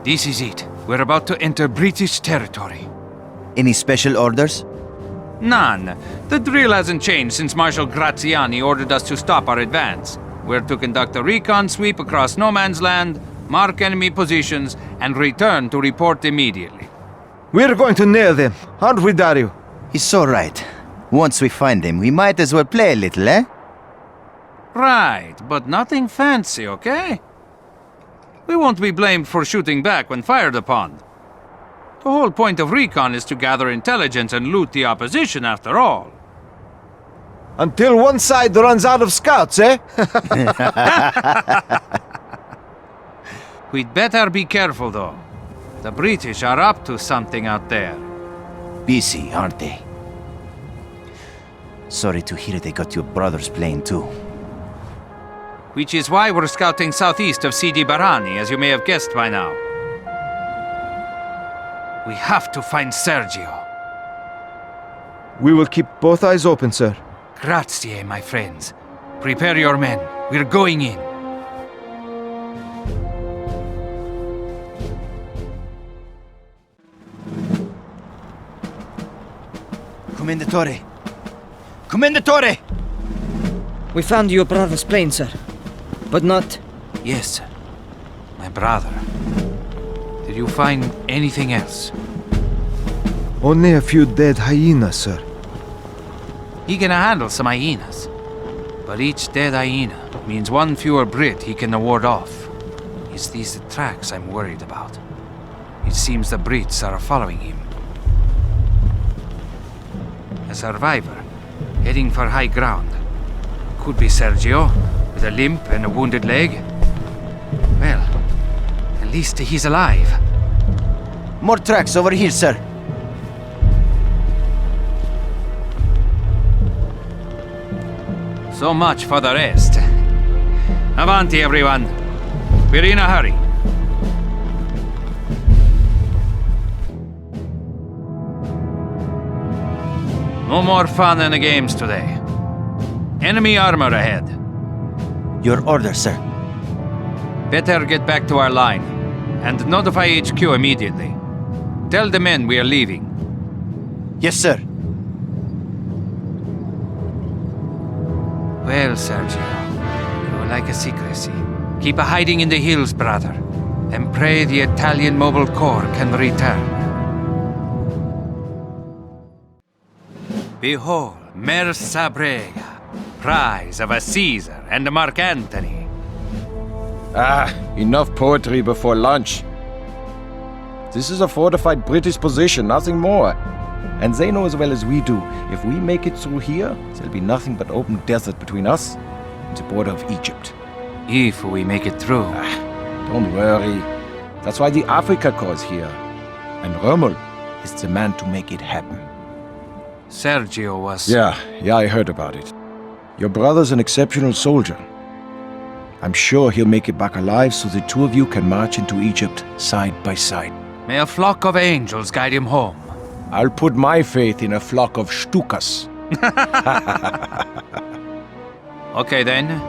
This is it. We're about to enter British territory. Any special orders? None. The drill hasn't changed since Marshal Graziani ordered us to stop our advance. We're to conduct a recon sweep across no man's land, mark enemy positions, and return to report immediately. We're going to nail them, aren't we, Dario? He's so right. Once we find them, we might as well play a little, eh? Right, but nothing fancy, okay? We won't be blamed for shooting back when fired upon. The whole point of recon is to gather intelligence and loot the opposition, after all. Until one side runs out of scouts, eh? We'd better be careful, though. The British are up to something out there. Busy, aren't they? Sorry to hear they got your brother's plane, too. Which is why we're scouting southeast of Sidi Barani, as you may have guessed by now. We have to find Sergio. We will keep both eyes open, sir. Grazie, my friends. Prepare your men. We're going in. Commendatore! Commendatore! We found your brother's plane, sir. But not... Yes, my brother. Did you find anything else? Only a few dead hyenas, sir. He can handle some hyenas. But each dead hyena means one fewer Brit he can ward off. It's these tracks I'm worried about. It seems the Brits are following him. A survivor, heading for high ground. Could be Sergio, with a limp and a wounded leg. Well, at least he's alive. More tracks over here, sir. So much for the rest. Avanti, everyone. We're in a hurry. No more fun in the games today. Enemy armor ahead. Your order, sir. Better get back to our line, and notify HQ immediately. Tell the men we are leaving. Yes, sir. Well, Sergio, you like a secrecy. Keep a hiding in the hills, brother, and pray the Italian Mobile Corps can return. Behold, Mer Sabrega, prize of a Caesar and a Mark Antony. Ah, enough poetry before lunch. This is a fortified British position, nothing more. And they know as well as we do, if we make it through here, there'll be nothing but open desert between us and the border of Egypt. If we make it through. Don't worry. That's why the Africa Corps is here. And Rommel is the man to make it happen. Sergio was... Yeah, I heard about it. Your brother's an exceptional soldier. I'm sure he'll make it back alive so the two of you can march into Egypt side by side. May a flock of angels guide him home. I'll put my faith in a flock of Stukas. Okay then.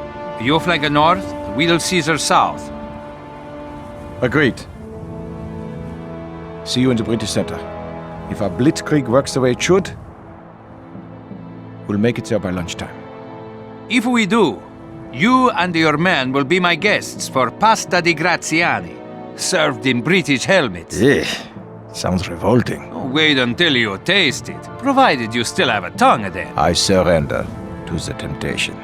You flank north, we'll Caesar south. Agreed. See you in the British Center. If our blitzkrieg works the way it should, we'll make it there by lunchtime. If we do, you and your men will be my guests for pasta di Graziani, served in British helmets. Sounds revolting. Wait until you taste it, provided you still have a tongue then. I surrender to the temptation.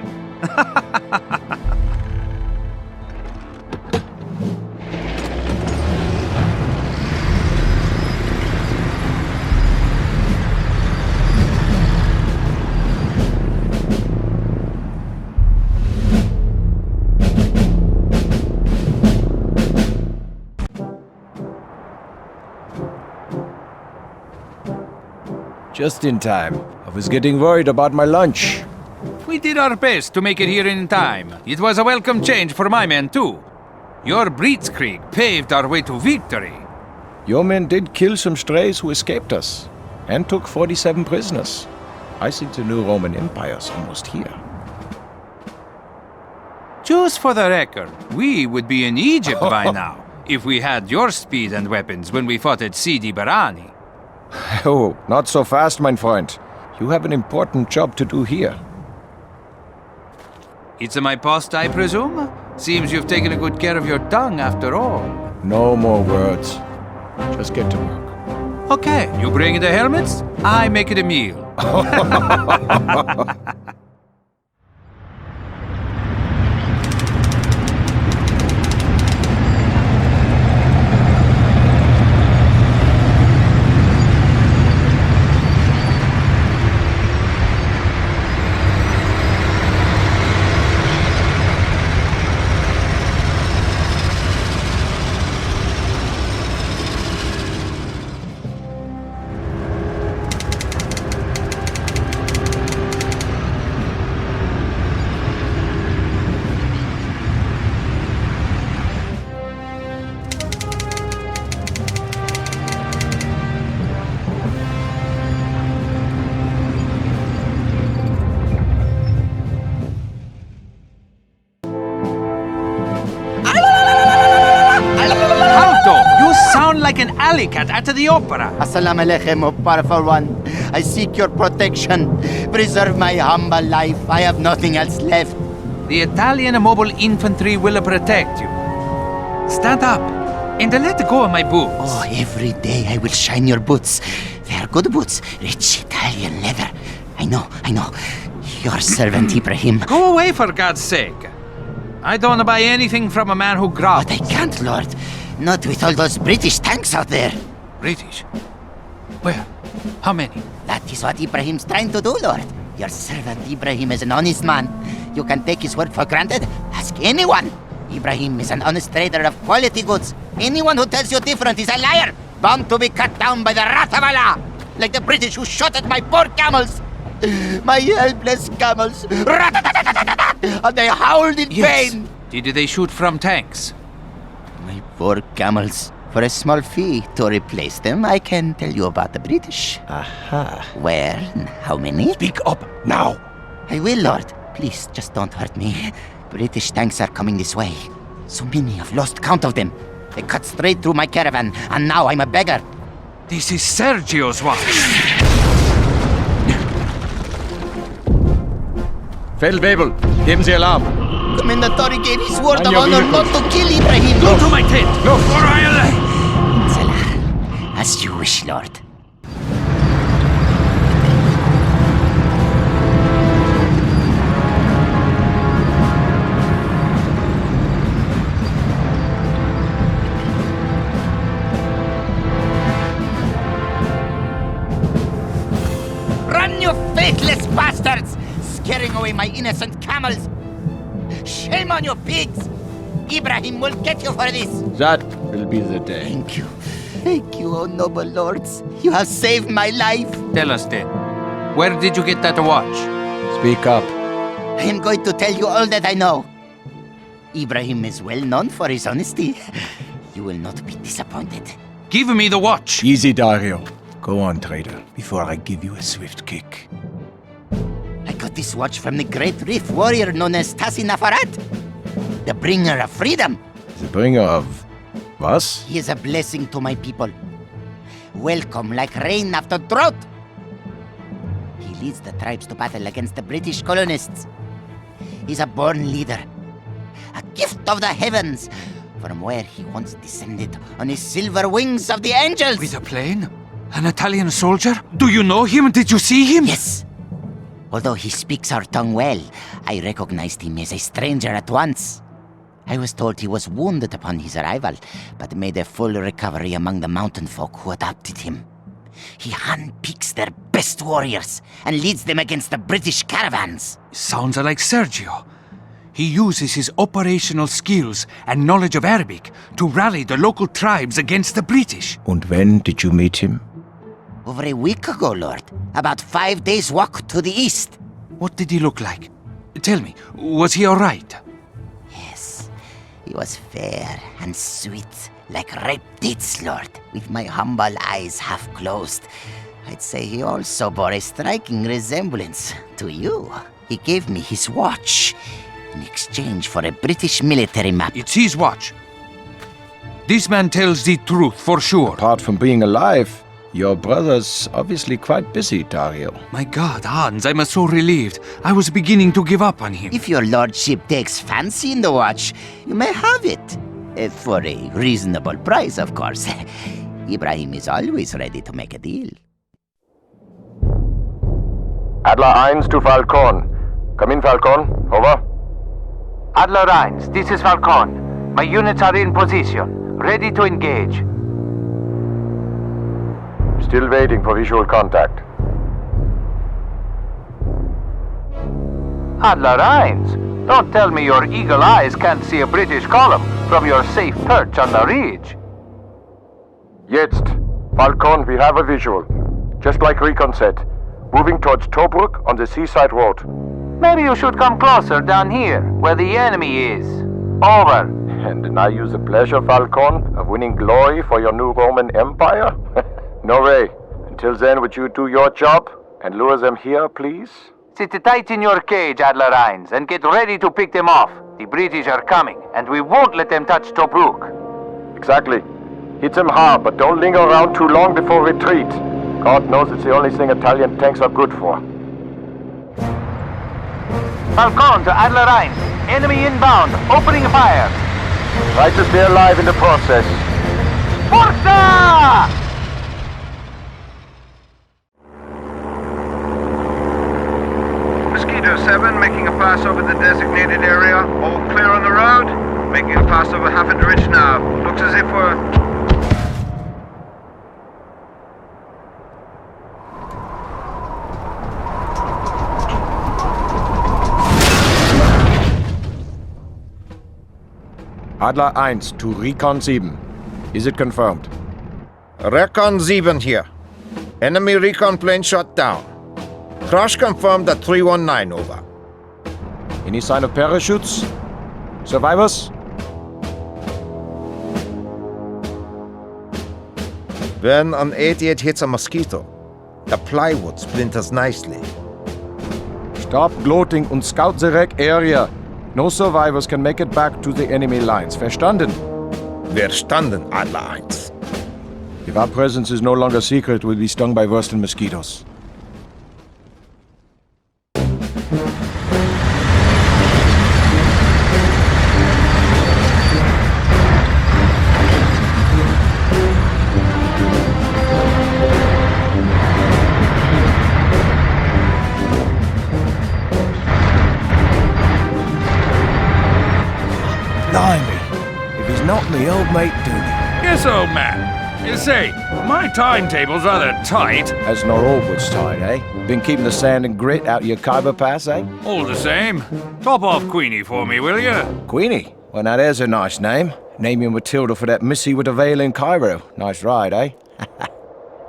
Just in time. I was getting worried about my lunch. We did our best to make it here in time. It was a welcome change for my men, too. Your blitzkrieg paved our way to victory. Your men did kill some strays who escaped us, and took 47 prisoners. I think the new Roman Empire's almost here. Just for the record, we would be in Egypt by now, If we had your speed and weapons when we fought at Sidi Barani. Oh, not so fast, mein Freund. You have an important job to do here. It's my post, I presume? Seems you've taken a good care of your tongue after all. No more words. Just get to work. Okay, you bring the helmets, I make it a meal. Like an alley cat at the opera. Assalamu alaikum, O powerful one. I seek your protection. Preserve my humble life. I have nothing else left. The Italian mobile infantry will protect you. Stand up and let go of my boots. Oh, every day I will shine your boots. They are good boots, rich Italian leather. I know. Your servant Ibrahim. Go away, for God's sake. I don't buy anything from a man who growls. But I can't, Lord. Not with all those British tanks out there. British? Where? How many? That is what Ibrahim's trying to do, Lord. Your servant Ibrahim is an honest man. You can take his word for granted. Ask anyone. Ibrahim is an honest trader of quality goods. Anyone who tells you different is a liar, bound to be cut down by the wrath of Allah. Like the British who shot at my poor camels. My helpless camels. And they howled in pain. Did they shoot from tanks? My poor camels. For a small fee to replace them, I can tell you about the British. Aha. Where and how many? Speak up now. I will, Lord. Please, just don't hurt me. British tanks are coming this way. So many, I've lost count of them. They cut straight through my caravan, and now I'm a beggar. This is Sergio's watch. Feldwebel, geben Sie Alarm. Commendatory gave his word On of your honor vehicles. not to kill Ibrahim. Go to my tent, No. or I'll... Salah, as you wish, Lord. Run, you faithless bastards! Scaring away my innocent camels! Shame on you, pigs! Ibrahim will get you for this! That will be the day. Thank you, O noble lords. You have saved my life. Tell us then, where did you get that watch? Speak up. I am going to tell you all that I know. Ibrahim is well known for his honesty. You will not be disappointed. Give me the watch. Easy, Dario. Go on, trader, before I give you a swift kick. I got this watch from the great reef warrior known as Tassi Nafarat, the bringer of freedom. The bringer of... was? He is a blessing to my people. Welcome like rain after drought. He leads the tribes to battle against the British colonists. He's a born leader, a gift of the heavens, from where he once descended on his silver wings of the angels. With a plane? An Italian soldier? Do you know him? Did you see him? Yes. Although he speaks our tongue well, I recognized him as a stranger at once. I was told he was wounded upon his arrival, but made a full recovery among the mountain folk who adopted him. He handpicks their best warriors and leads them against the British caravans. Sounds like Sergio. He uses his operational skills and knowledge of Arabic to rally the local tribes against the British. And when did you meet him? Over a week ago, Lord. About 5 days' walk to the east. What did he look like? Tell me, was he all right? Yes, he was fair and sweet, like ripe dates, Lord, with my humble eyes half closed. I'd say he also bore a striking resemblance to you. He gave me his watch in exchange for a British military map. It's his watch. This man tells the truth for sure. Apart from being alive, your brother's obviously quite busy, Dario. My God, Hans, I'm so relieved. I was beginning to give up on him. If your lordship takes fancy in the watch, you may have it. For a reasonable price, of course. Ibrahim is always ready to make a deal. Adler 1 to Falcon. Come in, Falcon. Over. Adler 1, this is Falcon. My units are in position, ready to engage. Still waiting for visual contact. Adler 1, don't tell me your eagle eyes can't see a British column from your safe perch on the ridge. Jetzt. Falcon, we have a visual. Just like Recon said. Moving towards Tobruk on the seaside road. Maybe you should come closer down here, where the enemy is. Over. And deny you the pleasure, Falcon, of winning glory for your new Roman Empire? No way. Until then, would you do your job and lure them here, please? Sit tight in your cage, Adler 1, and get ready to pick them off. The British are coming, and we won't let them touch Tobruk. Exactly. Hit them hard, but don't linger around too long before retreat. God knows it's the only thing Italian tanks are good for. Falcon to Adler 1, enemy inbound, opening fire. Try to stay alive in the process. Forza! Mosquito 7, making a pass over the designated area. All clear on the road. Making a pass over half a ridge now. Looks as if we're... Adler 1 to Recon 7. Is it confirmed? Recon 7 here. Enemy recon plane shot down. Crash confirmed at 319 over. Any sign of parachutes? Survivors? When an 88 hits a mosquito, the plywood splinters nicely. Stop gloating and scout the wreck area. No survivors can make it back to the enemy lines. Verstanden? Verstanden, Adler 1. If our presence is no longer secret, we'll be stung by worse than mosquitoes. Blimey, if he's not me old mate Dooney. Yes, old man. You see, my timetable's rather tight. As not all was tight, eh? Been keeping the sand and grit out your Khyber Pass, eh? All the same. Top off Queenie for me, will you? Queenie? Well, now there's a nice name. Name your Matilda for that missy with a veil in Cairo. Nice ride, eh?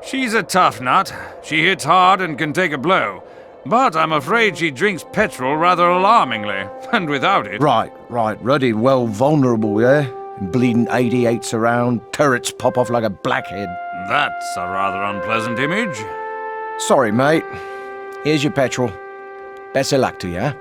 She's a tough nut. She hits hard and can take a blow. But I'm afraid she drinks petrol rather alarmingly, and without it... Right. Ruddy, well, vulnerable, yeah? Bleeding 88s around, turrets pop off like a blackhead. That's a rather unpleasant image. Sorry, mate. Here's your petrol. Best of luck to you, eh?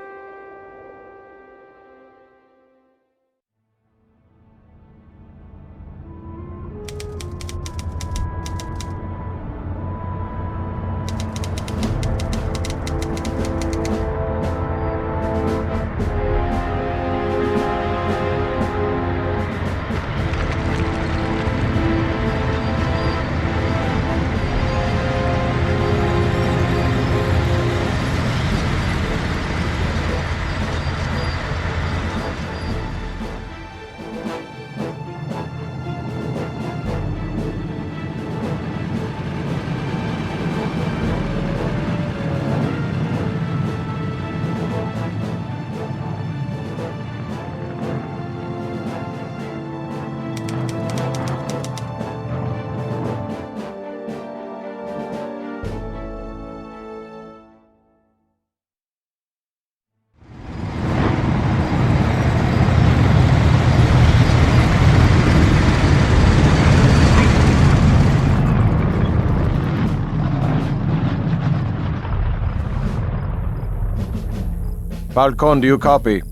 Falcon, do you copy?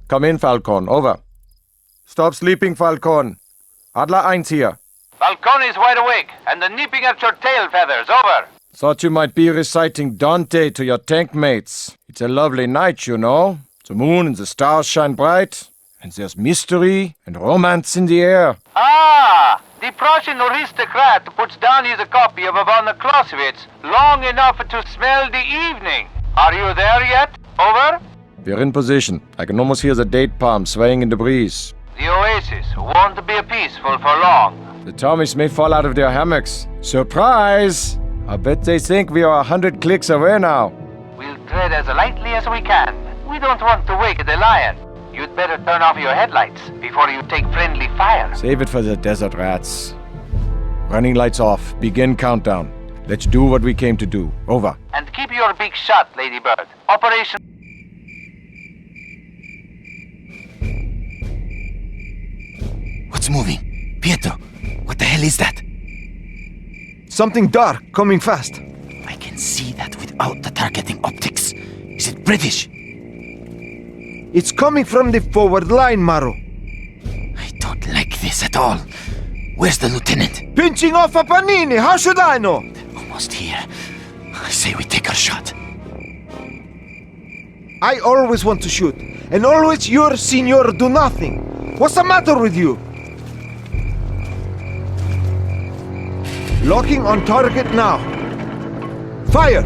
Come in, Falcon. Over. Stop sleeping, Falcon. Adler 1 here. Falcon is wide awake, and nipping at your tail feathers. Over. Thought you might be reciting Dante to your tank mates. It's a lovely night, you know. The moon and the stars shine bright, and there's mystery and romance in the air. Ah! The Prussian aristocrat puts down his copy of von Clausewitz long enough to smell the evening. Are you there yet? Over? We're in position. I can almost hear the date palms swaying in the breeze. The oasis won't be peaceful for long. The Tommies may fall out of their hammocks. Surprise! I bet they think we are 100 clicks away now. We'll tread as lightly as we can. We don't want to wake the lion. You'd better turn off your headlights before you take friendly fire. Save it for the desert rats. Running lights off. Begin countdown. Let's do what we came to do. Over. And keep your beak shut, Ladybird. Operation... What's moving? Pietro, what the hell is that? Something dark, coming fast. I can see that without the targeting optics. Is it British? It's coming from the forward line, Maro. I don't like this at all. Where's the lieutenant? Pinching off a panini, how should I know? Almost here. I say we take our shot. I always want to shoot, and always your senor do nothing. What's the matter with you? Locking on target now. Fire!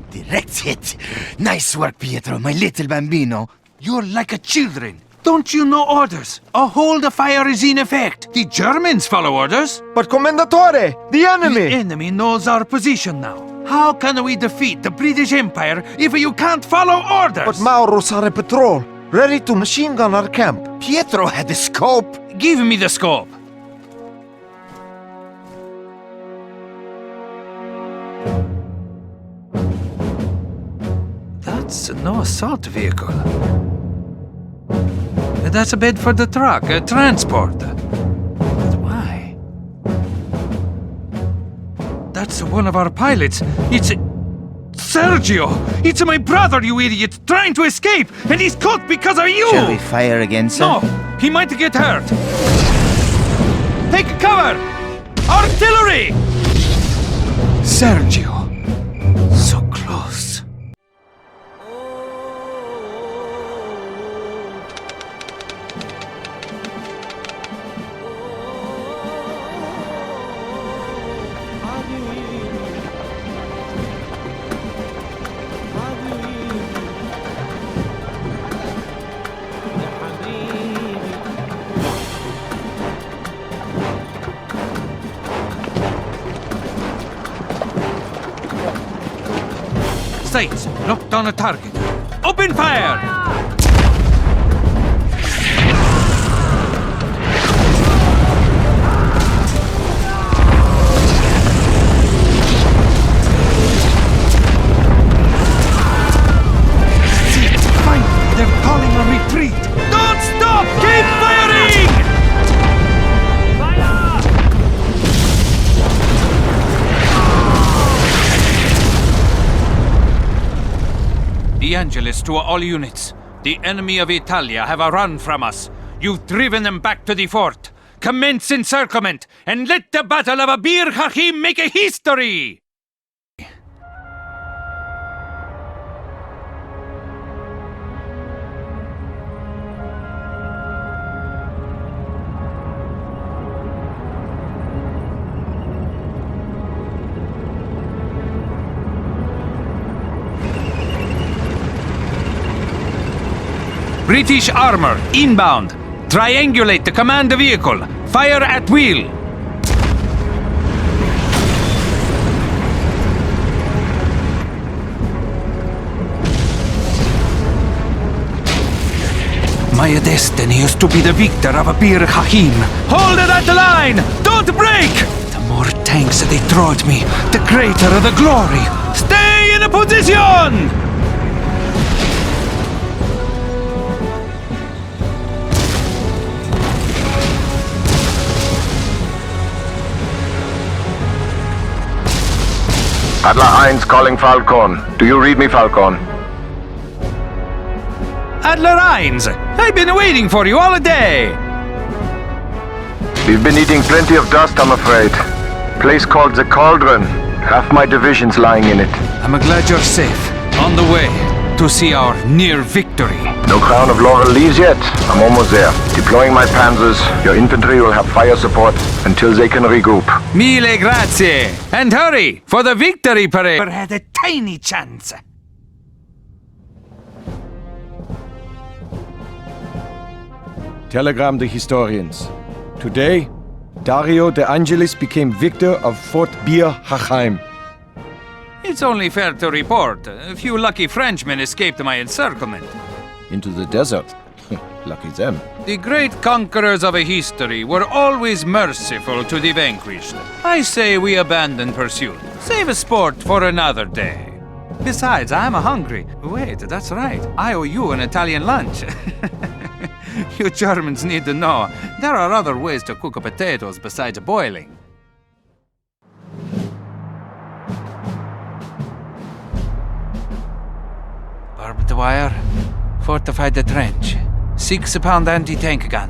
Direct hit. Nice work, Pietro, my little bambino. You're like a children. Don't you know orders? A hold the fire is in effect. The Germans follow orders. But Commendatore, the enemy! The enemy knows our position now. How can we defeat the British Empire if you can't follow orders? But Mauros are a patrol, ready to machine gun our camp. Pietro had the scope. Give me the scope. That's no assault vehicle. That's a bed for the truck, a transport. But why? That's one of our pilots. It's... Sergio! It's my brother, you idiot! Trying to escape! And he's caught because of you! Shall we fire again, sir? No! He might get hurt! Take cover! Artillery! Sergio! So close. Sights, locked on a target. Open fire! See, finally, they're calling a retreat. Don't stop! Keep firing! De Angelis to all units. The enemy of Italia have run from us. You've driven them back to the fort. Commence encirclement, and let the Battle of Bir Hakeim make a history! British armor, inbound. Triangulate the command vehicle. Fire at will. My destiny is to be the victor of Bir Hakeim. Hold that line! Don't break! The more tanks they throw at me, the greater the glory. Stay in a position! Adler 1 calling Falcon. Do you read me, Falcon? Adler Heinz! I've been waiting for you all day! We've been eating plenty of dust, I'm afraid. Place called the Cauldron. Half my division's lying in it. I'm glad you're safe. On the way to see our near victory. No crown of laurel leaves yet. I'm almost there. Deploying my Panzers. Your infantry will have fire support until they can regroup. Mille grazie! And hurry, for the victory parade! Had a tiny chance. Telegram the historians. Today, Dario de Angelis became victor of Fort Bir Hachaim. It's only fair to report. A few lucky Frenchmen escaped my encirclement. Into the desert. Lucky them. The great conquerors of a history were always merciful to the vanquished. I say we abandon pursuit. Save a sport for another day. Besides, I'm hungry. Wait, that's right. I owe you an Italian lunch. You Germans need to know, there are other ways to cook potatoes besides boiling. Barbed wire, fortified the trench, 6-pound anti-tank gun.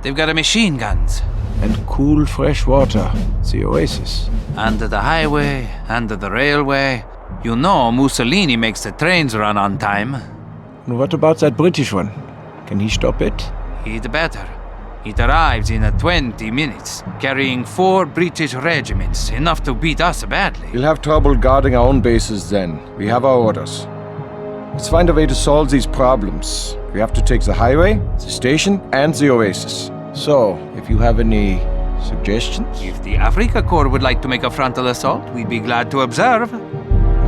They've got machine guns. And cool fresh water. The oasis. Under the highway, under the railway. You know Mussolini makes the trains run on time. And what about that British one? Can he stop it? He'd better. It arrives in 20 minutes, carrying 4 British regiments, enough to beat us badly. We'll have trouble guarding our own bases then. We have our orders. Let's find a way to solve these problems. We have to take the highway, the station, and the oasis. So, if you have any suggestions? If the Afrika Corps would like to make a frontal assault, we'd be glad to observe.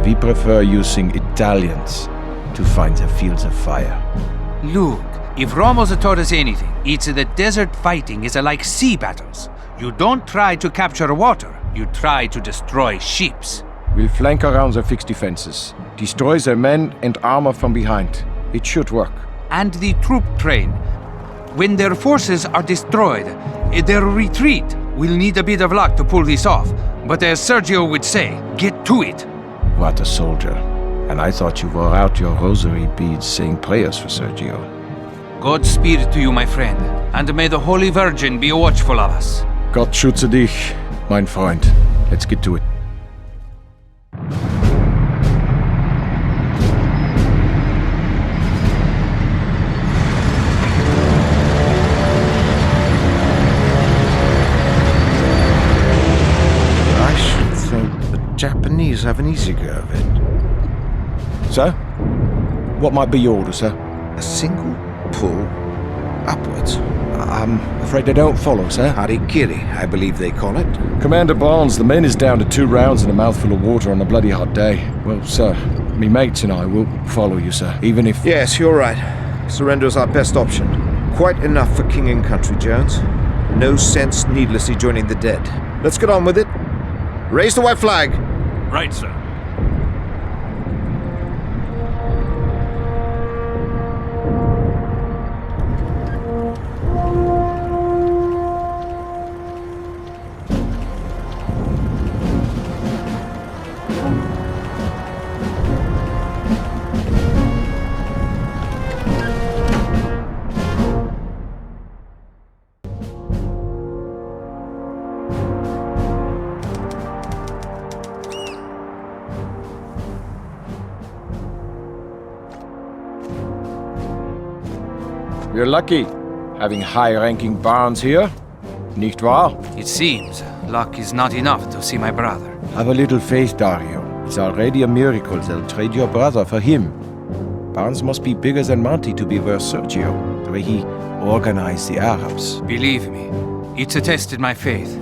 We prefer using Italians to find the fields of fire. Look, if Romo's taught us anything, it's that desert fighting is like sea battles. You don't try to capture water, you try to destroy ships. We'll flank around the fixed defenses, destroy their men and armor from behind. It should work. And the troop train. When their forces are destroyed, their retreat will need a bit of luck to pull this off. But as Sergio would say, get to it. What a soldier. And I thought you wore out your rosary beads saying prayers for Sergio. Godspeed to you, my friend, and may the Holy Virgin be watchful of us. Gott schütze dich, mein Freund. Let's get to it. I should think the Japanese have an easy go of it. Sir? What might be your order, sir? A single pull upwards. I'm afraid they don't follow, sir. Harikiri, I believe they call it. Commander Barnes, the men is down to 2 rounds and a mouthful of water on a bloody hot day. Well, sir, me mates and I will follow you, sir, even if... Yes, you're right. Surrender is our best option. Quite enough for king and country, Jones. No sense needlessly joining the dead. Let's get on with it. Raise the white flag. Right, sir. We're lucky, having high-ranking Barnes here. Nicht wahr? It seems luck is not enough to see my brother. Have a little faith, Dario. It's already a miracle they'll trade your brother for him. Barnes must be bigger than Monty to be worth Sergio, the way he organized the Arabs. Believe me, it's tested my faith.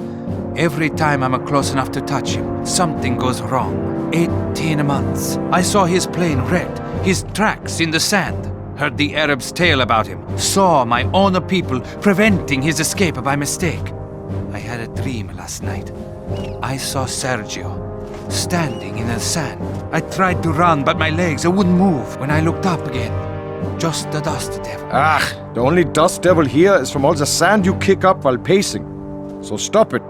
Every time I'm close enough to touch him, something goes wrong. 18 months. I saw his plane wrecked, his tracks in the sand. Heard the Arabs' tale about him. Saw my own people preventing his escape by mistake. I had a dream last night. I saw Sergio standing in the sand. I tried to run, but my legs wouldn't move. When I looked up again, just the dust devil. Ah, the only dust devil here is from all the sand you kick up while pacing. So stop it.